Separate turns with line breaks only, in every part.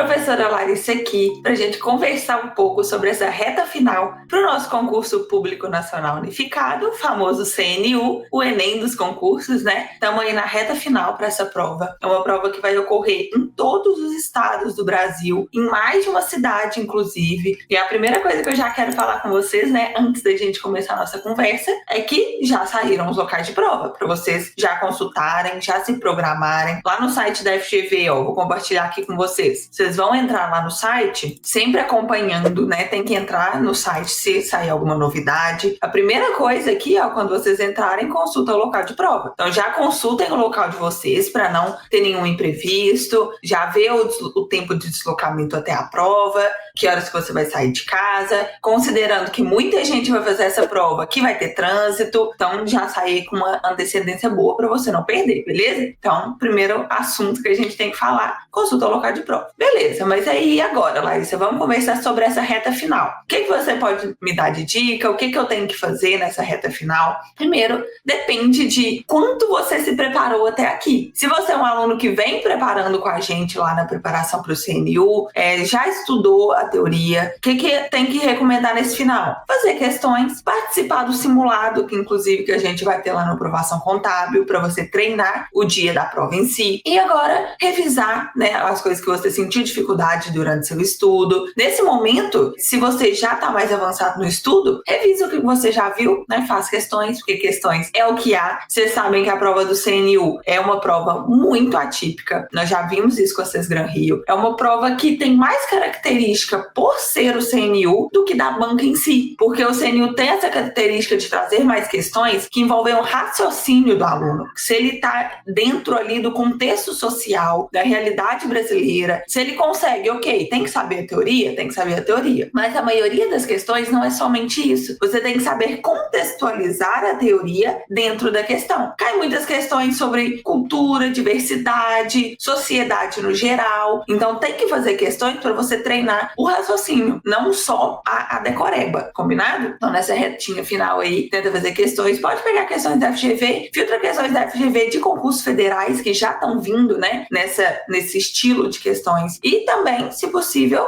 professora Larissa aqui, para a gente conversar um pouco sobre essa reta final para o nosso concurso público nacional unificado, famoso CNU, o Enem dos concursos, né? Estamos aí na reta final para essa prova. É uma prova que vai ocorrer em todos os estados do Brasil, em mais de uma cidade, inclusive. E a primeira coisa que eu já quero falar com vocês, né, antes da gente começar a nossa conversa, é que já saíram os locais de prova, para vocês já consultarem, já se programarem. Lá no site da FGV, ó, vou compartilhar aqui com vocês. Vocês vão entrar lá no site, sempre acompanhando, né? Tem que entrar no site se sair alguma novidade. A primeira coisa aqui, ó, quando vocês entrarem, consulta o local de prova. Então já consultem o local de vocês para não ter nenhum imprevisto, já vê o tempo de deslocamento até a prova, que horas que você vai sair de casa, considerando que muita gente vai fazer essa prova, que vai ter trânsito, então já sair com uma antecedência boa para você não perder, beleza? Então, primeiro assunto que a gente tem que falar, consulta o local de prova. Beleza, mas aí agora, Larissa, vamos conversar sobre essa reta final. O que você pode me dar de dica? O que eu tenho que fazer nessa reta final? Primeiro, depende de quanto você se preparou até aqui. Se você é um aluno que vem preparando com a gente lá na preparação para o CNU, já estudou a teoria, o que tem que recomendar nesse final? Fazer questões, participar do simulado, que inclusive que a gente vai ter lá na aprovação contábil, para você treinar o dia da prova em si. E agora, revisar, né, as coisas que você sentiu dificuldade durante seu estudo. Nesse momento, se você já está mais avançado no estudo, revisa o que você já viu, né? Faz questões, porque questões é o que há. Vocês sabem que a prova do CNU é uma prova muito atípica. Nós já vimos isso com a Sesgran Rio. É uma prova que tem mais característica por ser o CNU do que da banca em si. Porque o CNU tem essa característica de trazer mais questões que envolvem o raciocínio do aluno. Se ele está dentro ali do contexto social, da realidade brasileira, se ele consegue, ok, tem que saber a teoria? Tem que saber a teoria. Mas a maioria das questões não é somente isso. Você tem que saber contextualizar a teoria dentro da questão. Cai muitas questões sobre cultura, diversidade, sociedade no geral. Então tem que fazer questões para você treinar o raciocínio, não só a decoreba, combinado? Então nessa retinha final aí, tenta fazer questões. Pode pegar questões da FGV, filtra questões da FGV de concursos federais que já estão vindo, né, nesse estilo de questões. E também, se possível,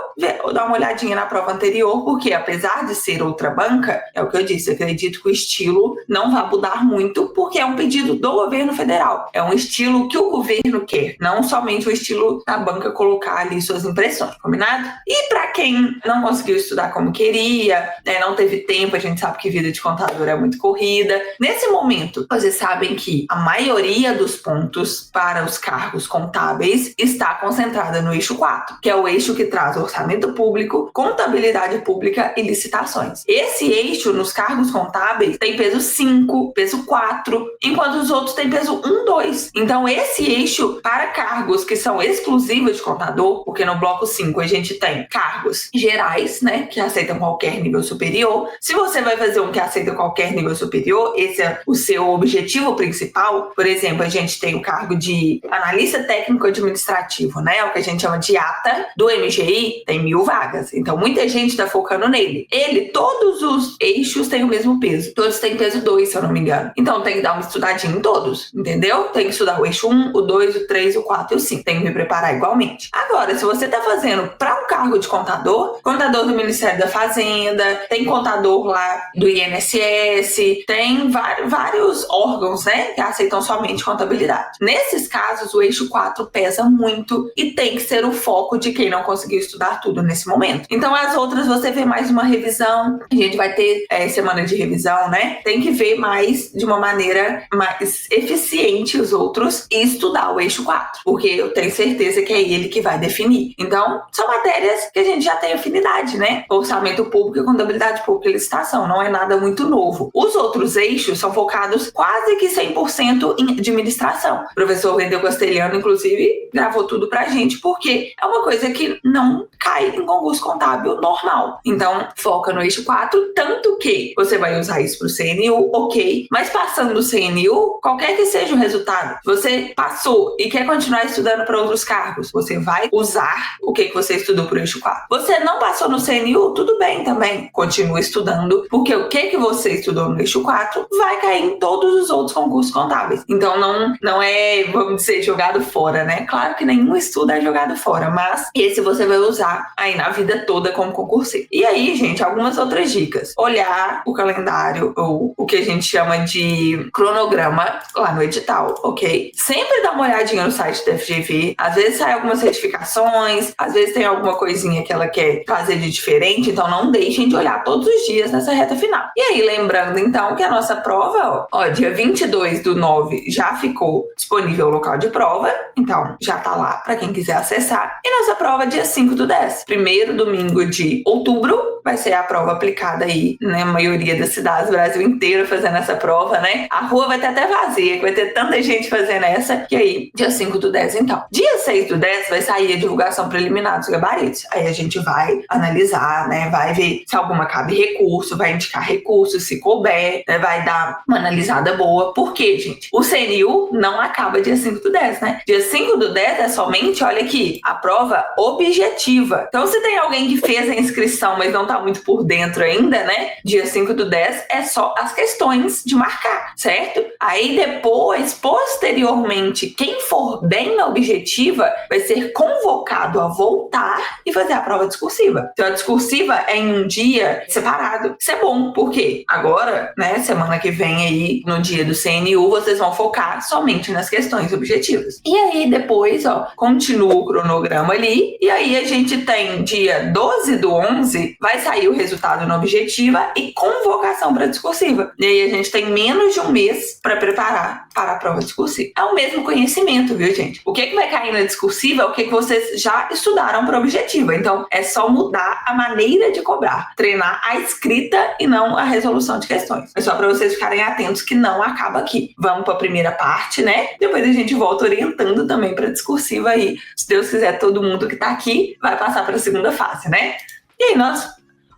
dar uma olhadinha na prova anterior, porque apesar de ser outra banca, é o que eu disse, eu acredito que o estilo não vai mudar muito, porque é um pedido do governo federal. É um estilo que o governo quer, não somente o estilo da banca colocar ali suas impressões, combinado? E para quem não conseguiu estudar como queria, né, não teve tempo, a gente sabe que vida de contador é muito corrida. Nesse momento, vocês sabem que a maioria dos pontos para os cargos contábeis está concentrada no eixo 4, que é o eixo que traz orçamento público, contabilidade pública e licitações. Esse eixo nos cargos contábeis tem peso 5, peso 4, enquanto os outros têm peso 1, 2. Então esse eixo para cargos que são exclusivos de contador, porque no bloco 5 a gente tem cargos gerais, né, que aceitam qualquer nível superior. Se você vai fazer um que aceita qualquer nível superior, esse é o seu objetivo principal. Por exemplo, a gente tem o cargo de analista técnico administrativo, né, o que a gente chama de ATA, do MGI, tem 1.000 vagas. Então muita gente está focando nele. Todos os eixos têm o mesmo peso. Todos têm peso 2, se eu não me engano. Então tem que dar uma estudadinha em todos, entendeu? Tem que estudar o eixo 1, o 2, o 3, o 4 e o 5. Tem que me preparar igualmente. Agora, se você está fazendo para um cargo de contador do Ministério da Fazenda, tem contador lá do INSS, tem vários órgãos, né, que aceitam somente contabilidade. Nesses casos, o eixo 4 pesa muito e tem que ser o foco de quem não conseguiu estudar tudo nesse momento. Então, as outras você vê mais uma revisão, a gente vai ter semana de revisão, né? Tem que ver mais de uma maneira mais eficiente os outros e estudar o eixo 4, porque eu tenho certeza que é ele que vai definir. Então, são matérias que a gente já tem afinidade, né? Orçamento público e contabilidade pública e licitação, não é nada muito novo. Os outros eixos são focados quase que 100% em administração. O professor Wendel Castelhano, inclusive, gravou tudo pra gente, porque é uma coisa que não cai em concurso contábil normal. Então, foca no eixo 4, tanto que você vai usar isso pro CNU, ok, mas passando do CNU, qualquer que seja o resultado, você passou e quer continuar estudando para outros cargos, você vai usar o que você estudou pro eixo 4. Você não passou no CNU? Tudo bem também. Continua estudando, porque o que você estudou no eixo 4 vai cair em todos os outros concursos contábeis. Então não é, vamos dizer, jogado fora, né? Claro que nenhum estudo é jogado fora, mas esse você vai usar aí na vida toda como concurseiro. E aí, gente, algumas outras dicas. Olhar o calendário, ou o que a gente chama de cronograma lá no edital, ok? Sempre dá uma olhadinha no site da FGV. Às vezes sai algumas certificações, às vezes tem alguma coisinha que ela quer fazer de diferente, então não deixem de olhar todos os dias nessa reta final. E aí, lembrando então que a nossa prova, dia 22/9 já ficou disponível o local de prova, então já tá lá para quem quiser acessar. E nossa prova dia 5/10, primeiro domingo de outubro, vai ser a prova aplicada aí, né? A maioria das cidades do Brasil inteiro fazendo essa prova, né? A rua vai ter até vazia, vai ter tanta gente fazendo essa. E aí, dia 5/10, então. Dia 6/10 vai sair a divulgação preliminar dos gabaritos. Aí a gente vai analisar, né? Vai ver se alguma cabe recurso, vai indicar recurso, se couber, né? Vai dar uma analisada boa. Por quê, gente? O CNU não acaba dia 5/10, né? Dia 5/10 é somente, olha aqui, a prova objetiva. Então, se tem alguém que fez a inscrição, mas não tá muito por dentro ainda, né? Dia 5/10 é só as questões de marcar, certo? Aí depois, posteriormente, quem for bem na objetiva vai ser convocado a voltar e fazer a prova discursiva. Então, a discursiva é em um dia separado. Isso é bom, porque agora, né, semana que vem aí, no dia do CNU, vocês vão focar somente nas questões objetivas. E aí, depois, continua o cronograma ali, e aí a gente tem dia 12/11, vai sair o resultado na objetiva e convocação para a discursiva. E aí a gente tem menos de um mês para preparar para a prova discursiva. É o mesmo conhecimento, viu, gente? O que vai cair na discursiva é o que vocês já estudaram para a objetiva. Então, é só mudar a maneira de cobrar. Treinar a escrita e não a resolução de questões. É só para vocês ficarem atentos que não acaba aqui. Vamos para a primeira parte, né? Depois a gente volta orientando também para a discursiva aí. Se Deus quiser, todo mundo que está aqui vai passar para a segunda fase, né? E aí,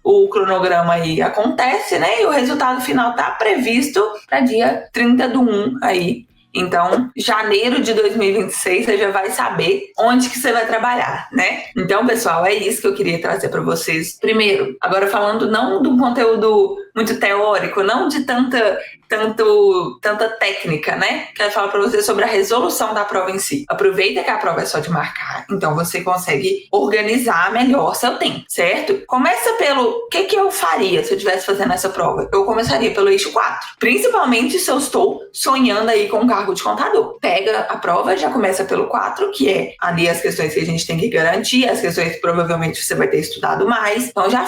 o cronograma aí acontece, né? E o resultado final está previsto para dia 30/1 aí. Então, janeiro de 2026, você já vai saber onde que você vai trabalhar, né? Então, pessoal, é isso que eu queria trazer para vocês. Primeiro, agora falando não de um conteúdo muito teórico, não de tanta técnica, né? Quero falar para vocês sobre a resolução da prova em si. Aproveita que a prova é só de marcar, então você consegue organizar melhor seu tempo, certo? Começa pelo o que eu faria se eu estivesse fazendo essa prova. Eu começaria pelo eixo 4, principalmente se eu estou sonhando aí com um cargo de contador. Pega a prova, já começa pelo 4, que é ali as questões que a gente tem que garantir, as questões que provavelmente você vai ter estudado mais. Então já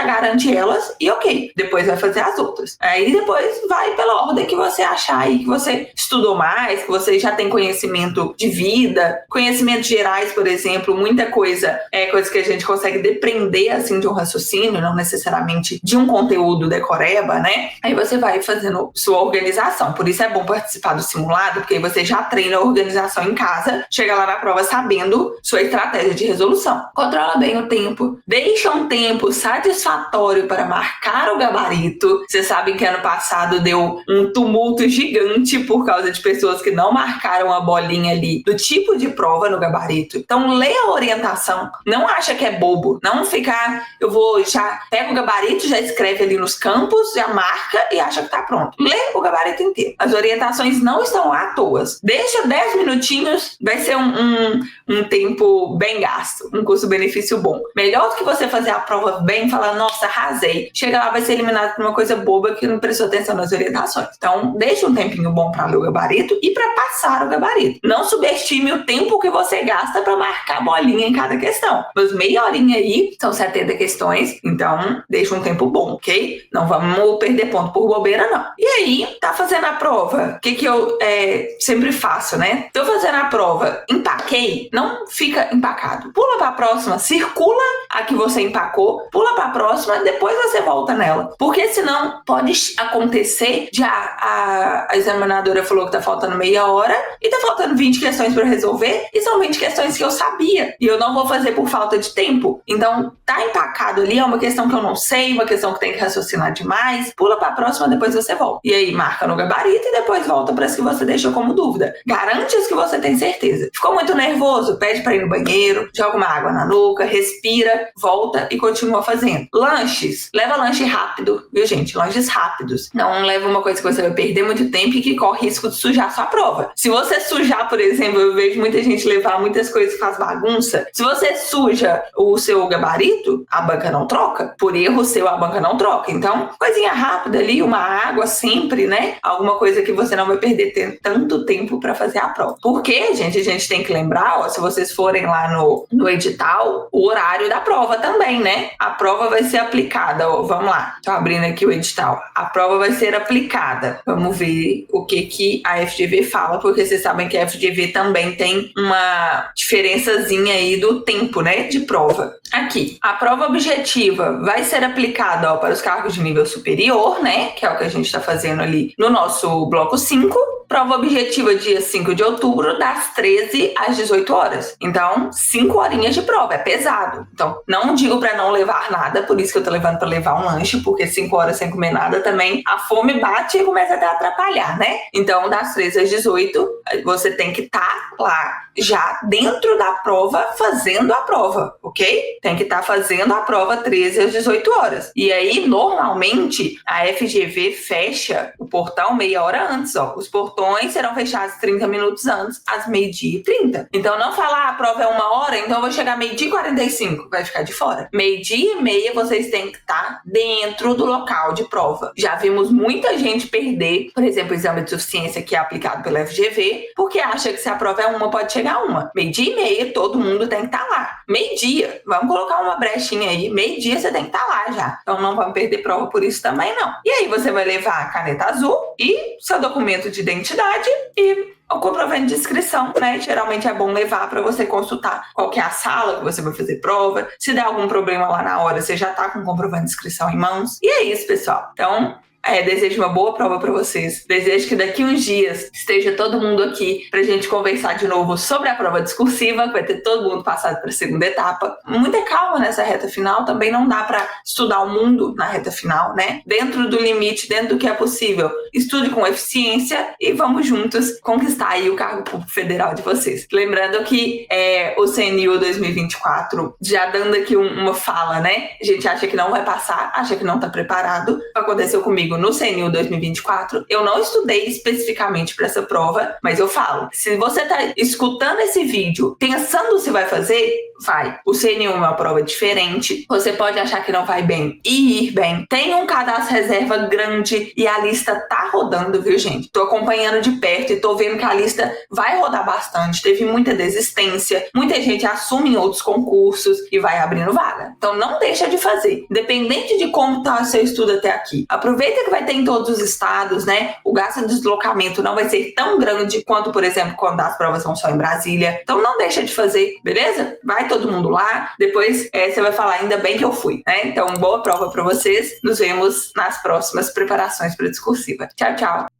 garante elas e ok. Depois vai fazer as outras. Aí depois vai pela ordem que você achar aí que você estudou mais, que você já tem conhecimento de vida, conhecimentos gerais, por exemplo, muita coisa que a gente consegue depreender assim de um raciocínio, não necessariamente de um conteúdo decoreba, né? Aí você vai fazendo sua organização. Por isso é bom participar do simulado, porque aí você já treina a organização em casa, chega lá na prova sabendo sua estratégia de resolução. Controla bem o tempo, deixa um tempo satisfatório para marcar o gabarito. Vocês sabem que ano passado deu um tumulto gigante por causa de pessoas que não marcaram a bolinha ali do tipo de prova no gabarito. Então lê a orientação, não acha que é bobo, não ficar, já pega o gabarito, já escreve ali nos campos, já marca e acha que tá pronto. Lê o gabarito inteiro. As orientações não estão lá à toa. Deixa 10 minutinhos, vai ser um tempo bem gasto, um custo-benefício bom. Melhor do que você fazer a prova bem e falar, nossa, arrasei. Chega lá, vai ser eliminado por uma coisa boba que não prestou atenção nas orientações. Então, deixa um tempinho bom para ler o gabarito e para passar o gabarito. Não subestime o tempo que você gasta para marcar a bolinha em cada questão. Mas meia horinha aí, são 70 questões, então deixa um tempo bom, ok? Não vamos perder ponto por bobeira, não. E aí, tá fazendo a prova, o que eu sempre faço, né? Tô fazendo a prova, empaquei, não fica empacado. Pula para a próxima, circula a que você empacou, pula para a próxima, depois você volta nela. Porque senão pode acontecer de a examinadora falou que tá faltando meia hora e tá faltando 20 questões para resolver, e são 20 questões que eu sabia e eu não vou fazer por falta de tempo. Então, tá empacado ali, é uma questão que eu não sei, uma questão que tem que raciocinar demais, pula para a próxima, depois você volta. E aí, marca no gabarito e depois volta para as que você deixou como dúvida. Garante as que você tem certeza. Ficou muito nervoso? Pede para ir no banheiro, joga uma água na nuca, respira, volta e continua fazendo. Lanches. Leva lanche rápido, viu, gente? Lanches rápidos. Não leva uma coisa que você vai perder muito tempo e que corre risco de sujar sua prova. Se você sujar, por exemplo, eu vejo muita gente levar muitas coisas que faz bagunça. Se você suja o seu gabarito, a banca não troca. Por erro seu, a banca não troca. Então, coisinha rápida ali, uma água sempre, né? Alguma coisa que você não vai perder tanto tempo para fazer a prova. Porque, gente, a gente tem que lembrar, ó, se vocês forem lá no edital, o horário da prova também, né? A prova vai ser aplicada, ó, vamos lá. Tô abrindo aqui o edital. A prova vai ser aplicada. Vamos ver o que a FGV fala, porque vocês sabem que a FGV também tem uma diferençazinha aí do tempo, né, de prova. Aqui, a prova objetiva vai ser aplicada, ó, para os cargos de nível superior, né, que é o que a gente está fazendo ali no nosso bloco 5. Prova objetiva dia 5 de outubro, das 13 às 18 horas. Então, 5 horinhas de prova, é pesado. Então, não digo para não levar nada, por isso que eu tô levando para levar um lanche, porque 5 horas sem comer nada também, a fome bate e começa até a atrapalhar, né? Então, das 13 às 18, você tem que estar lá, já dentro da prova, fazendo a prova, ok? Tem que estar fazendo a prova 13 às 18 horas. E aí, normalmente, a FGV fecha o portão meia hora antes, ó. Os portões serão fechados 30 minutos antes, às 12h30. Então, não falar a prova é 1 hora, então eu vou chegar 12h45, vai ficar de fora. 12h30, vocês têm que estar dentro do local de prova. Já vimos muita gente perder, por exemplo, o exame de suficiência que é aplicado pela FGV, porque acha que se a prova é 1, pode chegar a 1. 12h30, todo mundo tem que estar lá. Meio-dia, vamos colocar uma brechinha aí, meio-dia você tem que estar lá já. Então, não vamos perder prova por isso também, não. E aí, você vai levar a caneta azul e seu documento de identidade e o comprovante de inscrição, né? Geralmente é bom levar para você consultar qual que é a sala que você vai fazer prova. Se der algum problema lá na hora, você já tá com o comprovante de inscrição em mãos. E é isso, pessoal. Então, desejo uma boa prova para vocês. Desejo que daqui uns dias esteja todo mundo aqui pra gente conversar de novo sobre a prova discursiva, que vai ter todo mundo passado para a segunda etapa. Muita calma nessa reta final, também não dá para estudar o mundo na reta final, né? Dentro do limite, dentro do que é possível. Estude com eficiência e vamos juntos conquistar aí o cargo público federal de vocês. Lembrando que o CNU 2024, já dando aqui uma fala, né? A gente acha que não vai passar, acha que não tá preparado. Aconteceu comigo no CNU 2024, eu não estudei especificamente para essa prova, mas eu falo, se você tá escutando esse vídeo pensando se vai fazer, vai. O CNU é uma prova diferente, você pode achar que não vai bem e ir bem. Tem um cadastro reserva grande e a lista tá rodando, viu, gente? Tô acompanhando de perto e tô vendo que a lista vai rodar bastante, teve muita desistência, muita gente assume em outros concursos e vai abrindo vaga. Então não deixa de fazer, independente de como tá o seu estudo até aqui. Aproveita que vai ter em todos os estados, né? O gasto de deslocamento não vai ser tão grande quanto, por exemplo, quando as provas são só em Brasília. Então não deixa de fazer, beleza? Vai todo mundo lá, depois você vai falar, ainda bem que eu fui, né? Então, boa prova para vocês. Nos vemos nas próximas preparações para a discursiva. Tchau, tchau!